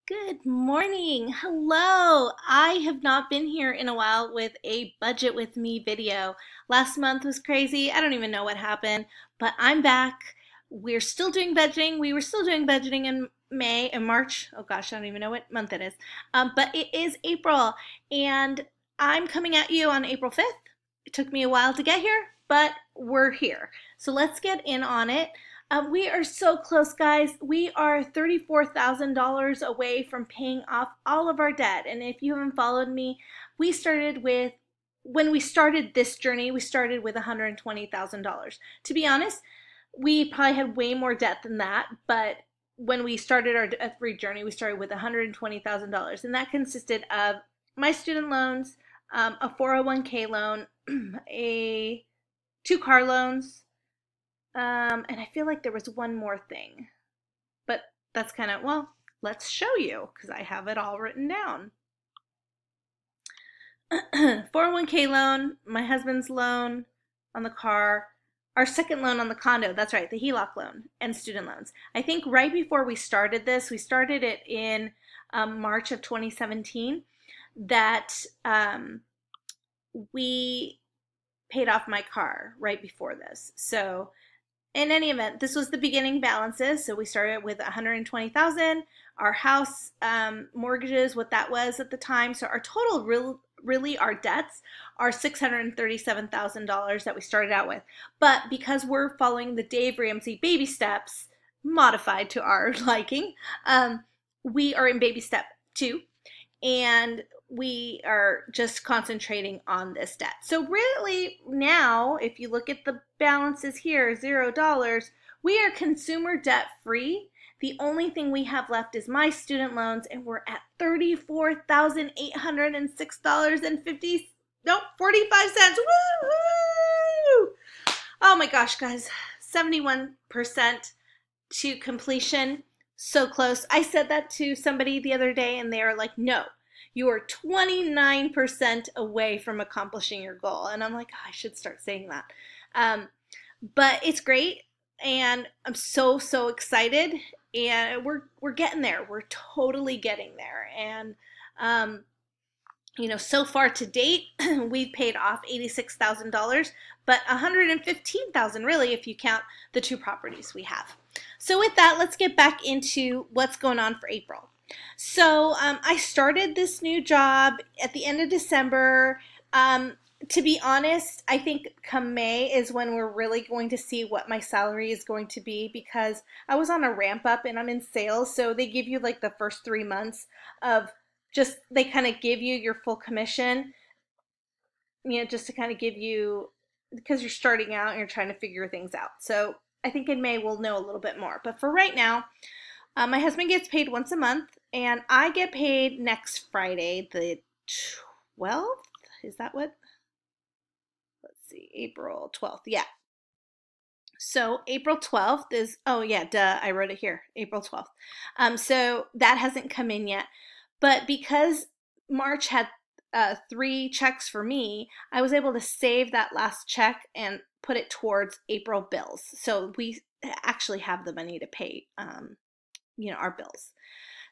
Good morning. Hello. I have not been here in a while with a budget with me video. Last month was crazy. I don't even know what happened, but I'm back. We're still doing budgeting. We were still doing budgeting in May and March. Oh gosh, I don't even know what month it is. But it is April, and I'm coming at you on April 5th. It took me a while to get here, but we're here. So let's get in on it. We are so close, guys. We are $34,000 away from paying off all of our debt. And if you haven't followed me, when we started this journey, we started with $120,000. To be honest, we probably had way more debt than that, but when we started our debt-free journey, we started with $120,000, and that consisted of my student loans, a 401k loan, two car loans, and I feel like there was one more thing, but that's kind of, well, let's show you because I have it all written down. 401k loan, my husband's loan on the car, our second loan on the condo, that's right, the HELOC loan, and student loans. I think right before we started this, we started it in March of 2017, that we paid off my car right before this. So in any event, this was the beginning balances. So we started with $120,000. Our house mortgages, what that was at the time. So our total really our debts are $637,000 that we started out with. But because we're following the Dave Ramsey baby steps, modified to our liking, we are in baby step 2, and we are just concentrating on this debt. So really now, if you look at the balances here, $0, we are consumer debt free. The only thing we have left is my student loans, and we're at $34,806.45. Woo-hoo! Oh my gosh, guys, 71% to completion. So close. I said that to somebody the other day, and they were like, no, you are 29% away from accomplishing your goal. And I'm like, oh, I should start saying that. But it's great, and I'm so excited, and we're getting there. We're totally getting there. And so far to date, we've paid off $86,000, but $115,000 really if you count the 2 properties we have. So with that, let's get back into what's going on for April. So I started this new job at the end of December. To be honest, I think come May is when we're really going to see what my salary is going to be, because I was on a ramp up and I'm in sales. So they give you like the first 3 months of just, they kind of give you your full commission, just to kind of give you, because you're starting out and you're trying to figure things out. So I think in May we'll know a little bit more. But for right now, my husband gets paid once a month, and I get paid next Friday, the 12th. Is that what? Let's see, April 12th. Yeah. So April 12th is, oh yeah, duh, I wrote it here, April 12th. So that hasn't come in yet. But because March had 3 checks for me, I was able to save that last check and put it towards April bills. So we actually have the money to pay our bills.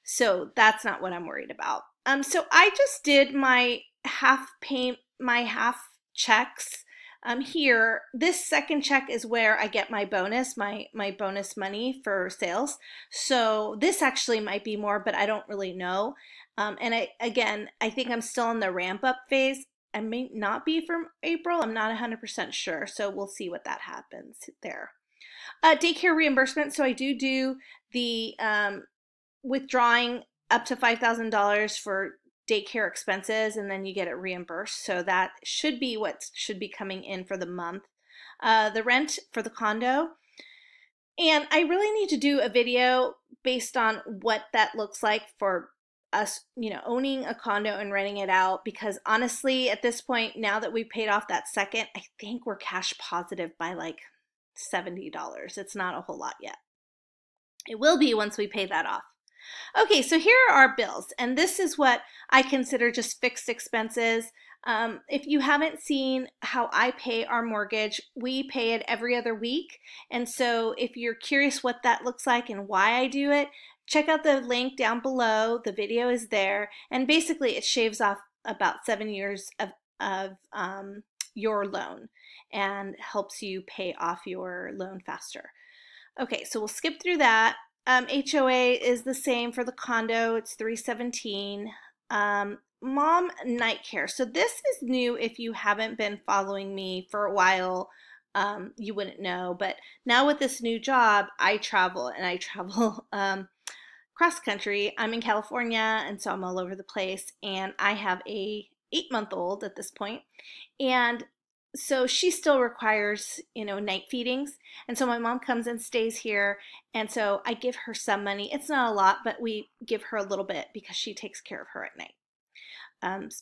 So that's not what I'm worried about. So I just did my half checks here. This second check is where I get my bonus, my bonus money for sales. So this actually might be more, but I don't really know. And I think I'm still in the ramp up phase. I may not be from April. I'm not 100% sure. So we'll see what that happens there. Daycare reimbursement. So I do the withdrawing up to $5,000 for daycare expenses, and then you get it reimbursed. So that should be what should be coming in for the month. The rent for the condo. And I really need to do a video based on what that looks like for us, owning a condo and renting it out, because honestly, at this point, now that we paid off that second, I think we're cash positive by like $70. It's not a whole lot yet. It will be once we pay that off. Okay, so here are our bills, and this is what I consider just fixed expenses. If you haven't seen how I pay our mortgage, we pay it every other week. And so if you're curious what that looks like and why I do it, check out the link down below. The video is there, and basically it shaves off about 7 years of your loan and helps you pay off your loan faster. Okay, so we'll skip through that. HOA is the same for the condo. It's $317. Mom night care. So this is new. If you haven't been following me for a while, you wouldn't know. But now with this new job, I travel, and I travel cross country. I'm in California, and so I'm all over the place. And I have a 8-month-old at this point, and so she still requires, night feedings. And so my mom comes and stays here, and so I give her some money. It's not a lot, but we give her a little bit because she takes care of her at night.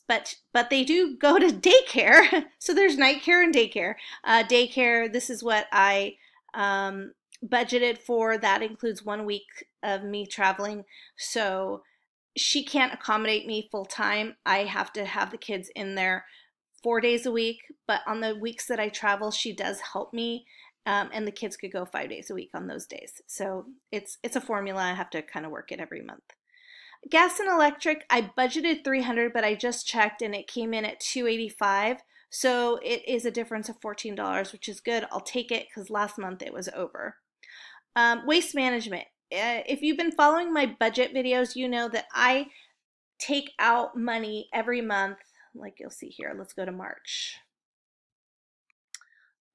But they do go to daycare, so there's night care and daycare. Daycare, this is what I budgeted for. That includes 1 week of me traveling, so she can't accommodate me full time. I have to have the kids in there 4 days a week, but on the weeks that I travel, she does help me, and the kids could go 5 days a week on those days. So it's a formula. I have to kind of work it every month. Gas and electric, I budgeted $300, but I just checked and it came in at $285. So it is a difference of $14, which is good. I'll take it because last month it was over. Waste management. If you've been following my budget videos, you know that I take out money every month. Like you'll see here. Let's go to March.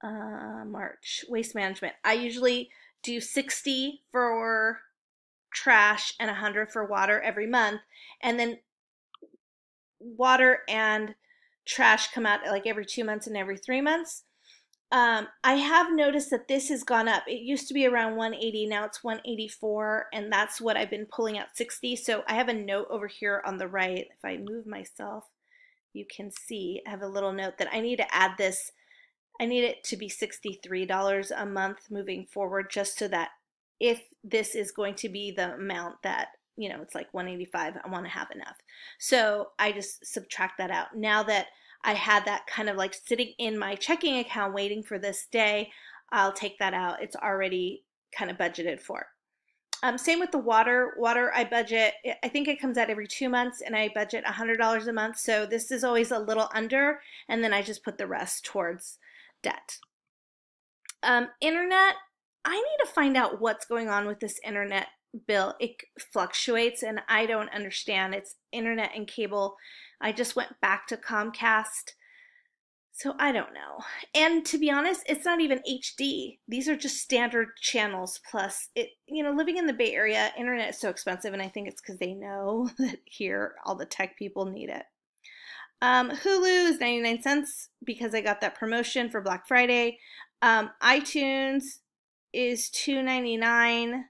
March, waste management. I usually do 60 for trash and 100 for water every month, and then water and trash come out like every 2 months and every 3 months. I have noticed that this has gone up. It used to be around 180, now it's 184, and that's what I've been pulling out 60. So I have a note over here on the right. If I move myself, you can see I have a little note that I need to add this. I need it to be $63 a month moving forward, just so that if this is going to be the amount that, it's like 185, I want to have enough. So I just subtract that out. Now that I had that kind of like sitting in my checking account waiting for this day, I'll take that out. It's already kind of budgeted for. Same with the water. Water, I budget, I think it comes out every 2 months, and I budget $100 a month. So this is always a little under, and then I just put the rest towards debt. Internet, I need to find out what's going on with this internet bill. It fluctuates, and I don't understand. It's internet and cable. I just went back to Comcast. So I don't know. And to be honest, it's not even HD. These are just standard channels. Plus, living in the Bay Area, internet is so expensive, and I think it's because they know that here all the tech people need it. Hulu is 99 cents because I got that promotion for Black Friday. iTunes is $2.99,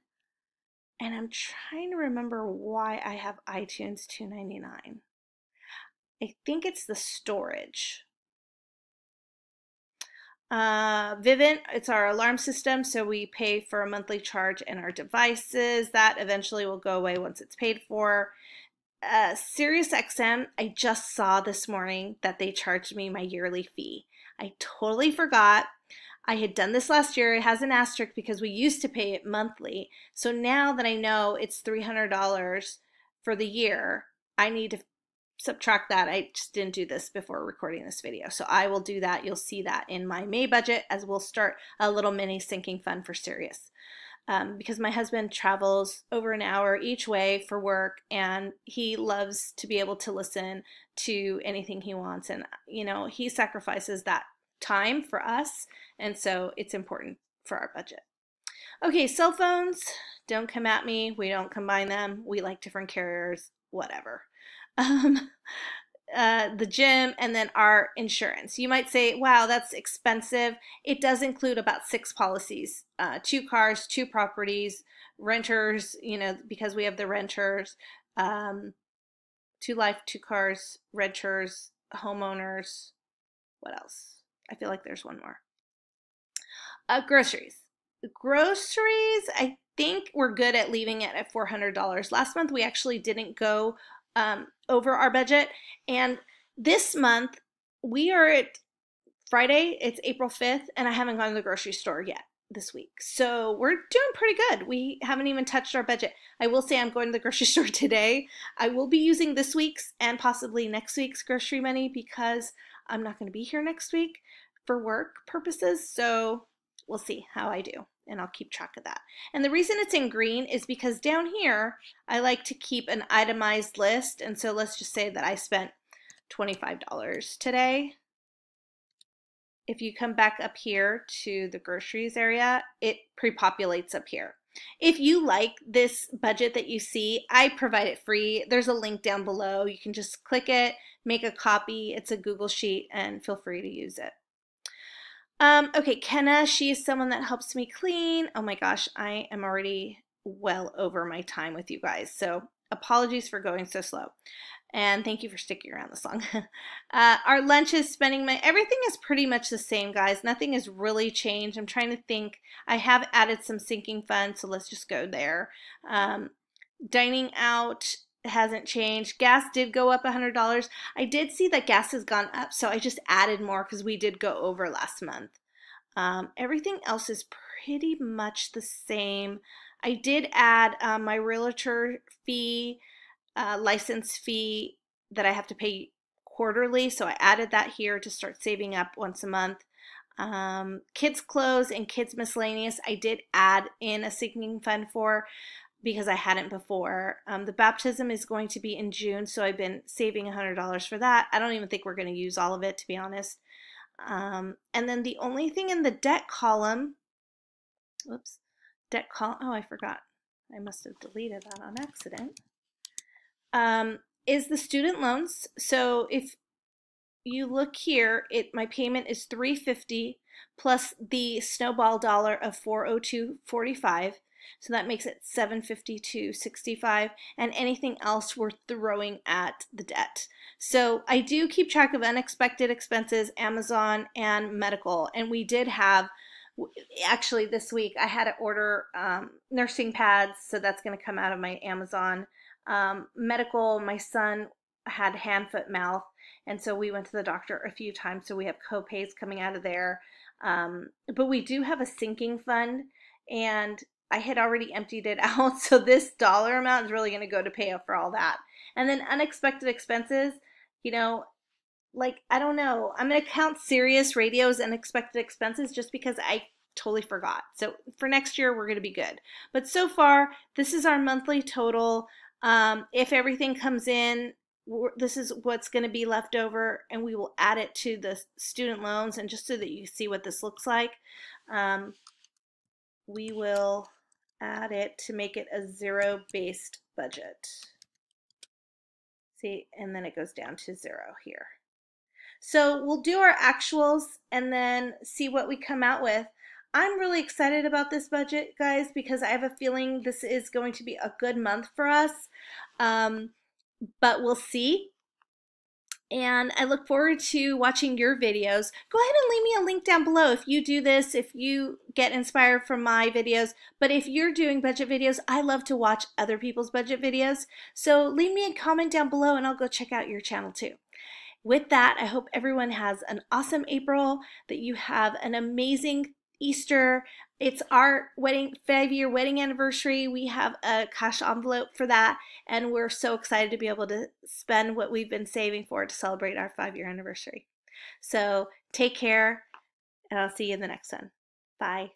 and I'm trying to remember why I have iTunes $2.99. I think it's the storage. Vivint, it's our alarm system, so we pay for a monthly charge in our devices. That eventually will go away once it's paid for. SiriusXM, I just saw this morning that they charged me my yearly fee. I totally forgot. I had done this last year. It has an asterisk because we used to pay it monthly. So now that I know it's $300 for the year, I need to subtract that. I just didn't do this before recording this video, so I will do that. You'll see that in my May budget, as we'll start a little mini sinking fund for Sirius. Because my husband travels over an hour each way for work, and he loves to be able to listen to anything he wants, and he sacrifices that time for us, and so it's important for our budget. Okay, cell phones, don't come at me. We don't combine them. We like different carriers, whatever. The gym, and then our insurance. You might say, wow, that's expensive. It does include about 6 policies, 2 cars, 2 properties, renters, because we have the renters, 2 life, 2 cars, renters, homeowners. What else? I feel like there's one more. Groceries. Groceries, I think we're good at leaving it at $400. Last month we actually didn't go over our budget, and this month we are at Friday, it's April 5th, and I haven't gone to the grocery store yet. this week. So we're doing pretty good. We haven't even touched our budget. I will say I'm going to the grocery store today. I will be using this week's and possibly next week's grocery money because I'm not going to be here next week for work purposes. So we'll see how I do, and I'll keep track of that. And the reason it's in green is because down here, I like to keep an itemized list. And so let's just say that I spent $25 today. If you come back up here to the groceries area, it pre-populates up here. If you like this budget that you see, I provide it free. There's a link down below. You can just click it, make a copy. It's a Google Sheet, and feel free to use it. Okay, Kenna, she is someone that helps me clean. Oh my gosh, I am already well over my time with you guys, so apologies for going so slow. And thank you for sticking around this long. Our lunch is spending my, everything is pretty much the same, guys. Nothing has really changed. I'm trying to think. I have added some sinking funds, so let's just go there. Dining out hasn't changed. Gas did go up $100. I did see that gas has gone up, so I just added more because we did go over last month. Everything else is pretty much the same. I did add my realtor fee, license fee that I have to pay quarterly, so I added that here to start saving up once a month. Kids clothes and kids miscellaneous I did add in a sinking fund for because I hadn't before. The baptism is going to be in June, so I've been saving $100 for that. I don't even think we're going to use all of it, to be honest. And then the only thing in the debt column, whoops, debt column, oh, I forgot. I must have deleted that on accident. Is the student loans. So if you look here, my payment is $350 plus the snowball dollar of $402.45. So that makes it $752.65, and anything else we're throwing at the debt. So I do keep track of unexpected expenses, Amazon, and medical. And we did have, actually this week, I had to order nursing pads, so that's going to come out of my Amazon. Medical, my son had hand, foot, mouth, and so we went to the doctor a few times, so we have co-pays coming out of there. But we do have a sinking fund, and I had already emptied it out, so this dollar amount is really going to go to pay for all that. And then unexpected expenses, you know, like, I don't know. I'm going to count Sirius Radio's unexpected expenses just because I totally forgot. So for next year, we're going to be good. But so far, this is our monthly total. If everything comes in, this is what's going to be left over, and we will add it to the student loans. And just so that you see what this looks like, we will add it to make it a zero-based budget. See, and then it goes down to zero here. So we'll do our actuals and then see what we come out with. I'm really excited about this budget, guys, because I have a feeling this is going to be a good month for us. But we'll see. And I look forward to watching your videos. Go ahead and leave me a link down below if you do this, if you get inspired from my videos. But if you're doing budget videos, I love to watch other people's budget videos. So leave me a comment down below and I'll go check out your channel too. With that, I hope everyone has an awesome April, that you have an amazing Easter. It's our 5-year wedding anniversary. We have a cash envelope for that, and we're so excited to be able to spend what we've been saving for to celebrate our 5-year anniversary. So take care, and I'll see you in the next one. Bye.